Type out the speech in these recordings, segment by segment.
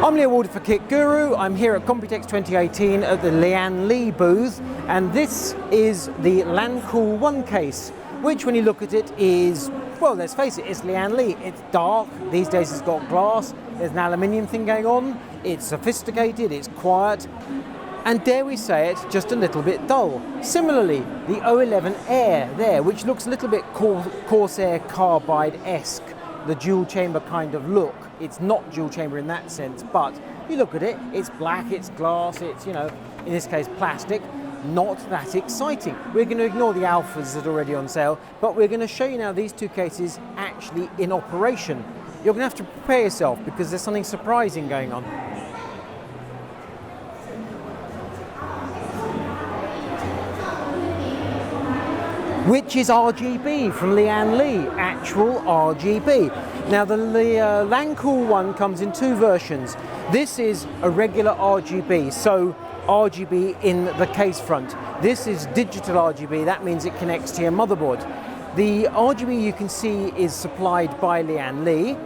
I'm Lee Awarded for Kit Guru. I'm here at Computex 2018 at the Lian Li booth, and this is the Lancool One case, which when you look at it is, well, let's face it, it's Lian Li. It's dark, these days it's got glass, there's an aluminium thing going on, it's sophisticated, it's quiet, and dare we say it, just a little bit dull. Similarly, the O11 Air there, which looks a little bit Corsair Carbide-esque, the dual chamber kind of look. It's not dual chamber in that sense, but you look at it, it's black, it's glass, it's, in this case plastic, not that exciting. We're going to ignore the alphas that are already on sale, but we're going to show you now these two cases actually in operation. You're going to have to prepare yourself because there's something surprising going on. Which is RGB from Lian Li, actual RGB. Now the Lancool One comes in two versions. This is a regular RGB, so RGB in the case front. This is digital RGB, that means it connects to your motherboard. The RGB you can see is supplied by Lian Li.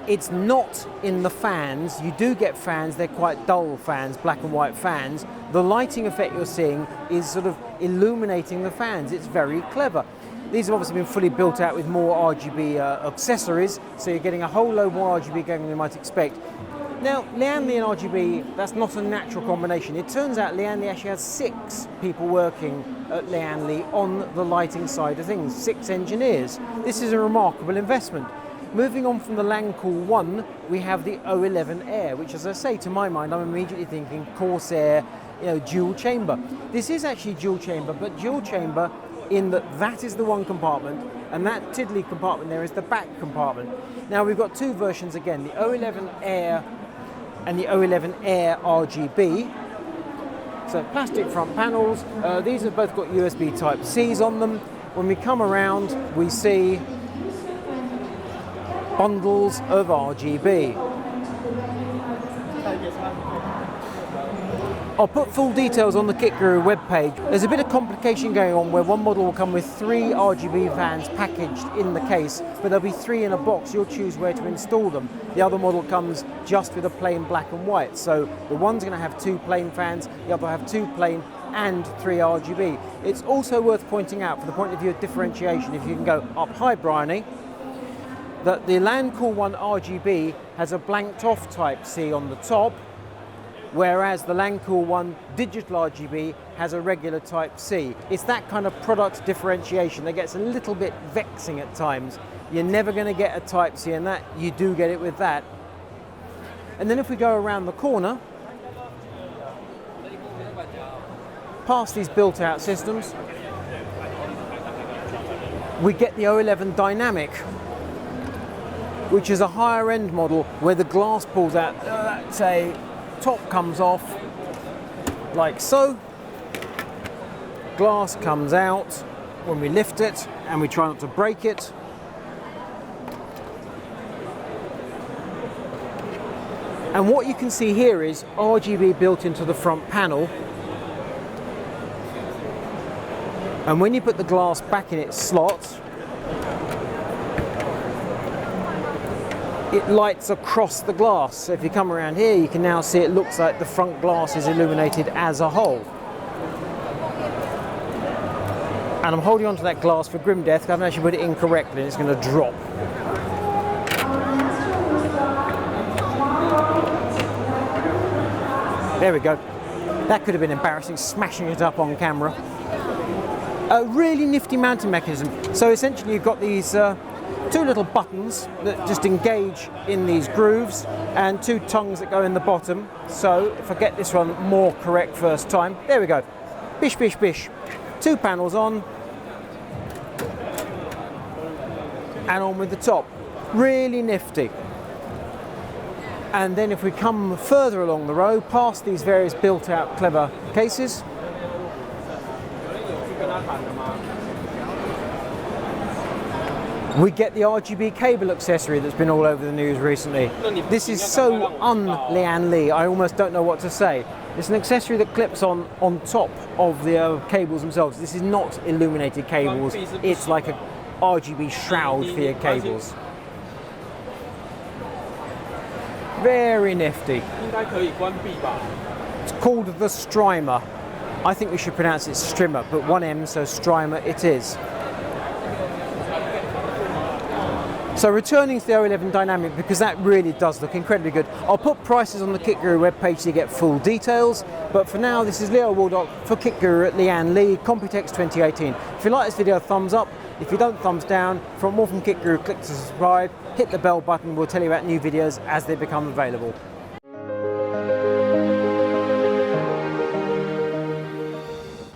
It's not in the fans. You do get fans, they're quite dull fans, black and white fans. The lighting effect you're seeing is sort of illuminating the fans. It's very clever. These have obviously been fully built out with more RGB accessories, so you're getting a whole load more RGB going than you might expect. Now, Lian Li and RGB, that's not a natural combination. It turns out Lian Li actually has 6 people working at Lian Li on the lighting side of things, 6 engineers. This is a remarkable investment. Moving on from the Lancool One, we have the O11 Air, which, as I say, to my mind, I'm immediately thinking Corsair, dual chamber. This is actually dual chamber, but dual chamber in that is the one compartment, and that tiddly compartment there is the back compartment. Now we've got two versions again, the O11 Air and the O11 Air RGB. So plastic front panels, these have both got USB Type-Cs on them. When we come around, we see bundles of RGB. I'll put full details on the Kit Guru webpage. There's a bit of complication going on where one model will come with 3 RGB fans packaged in the case, but there'll be 3 in a box. You'll choose where to install them. The other model comes just with a plain black and white. So the one's going to have 2 plain fans, the other will have 2 plain and 3 RGB. It's also worth pointing out, from the point of view of differentiation, if you can go up high, Bryony, that the Lancool One RGB has a blanked off Type-C on the top, whereas the Lancool One Digital RGB has a regular Type-C. It's that kind of product differentiation that gets a little bit vexing at times. You're never going to get a Type-C in that, you do get it with that. And then if we go around the corner, past these built-out systems, we get the O11 Dynamic, which is a higher end model where the glass pulls out, say, top comes off like so, glass comes out when we lift it and we try not to break it. And what you can see here is RGB built into the front panel, and when you put the glass back in its slot, it lights across the glass. So if you come around here, you can now see it looks like the front glass is illuminated as a whole. And I'm holding onto that glass for grim death, because I haven't actually put it in correctly and it's going to drop. There we go. That could have been embarrassing, smashing it up on camera. A really nifty mounting mechanism. So essentially you've got these 2 little buttons that just engage in these grooves and 2 tongues that go in the bottom. So if I get this one more correct first time, there we go. Bish, bish, bish. 2 panels on and on with the top. Really nifty. And then if we come further along the row, past these various built-out clever cases, we get the RGB cable accessory that's been all over the news recently. This is so un-Lian Li, I almost don't know what to say. It's an accessory that clips on top of the cables themselves. This is not illuminated cables, it's like a RGB shroud for your cables. Very nifty. 应该可以关闭吧。 It's called the Strimer. I think we should pronounce it Strimmer, but 1M, so Strimer it is. So returning to the O11 Dynamic, because that really does look incredibly good. I'll put prices on the Kit Guru webpage so you get full details, but for now this is Leo Waldock for Kit Guru at Lian Li Computex 2018. If you like this video, thumbs up. If you don't, thumbs down. For more from Kit Guru, click to subscribe, hit the bell button, we'll tell you about new videos as they become available.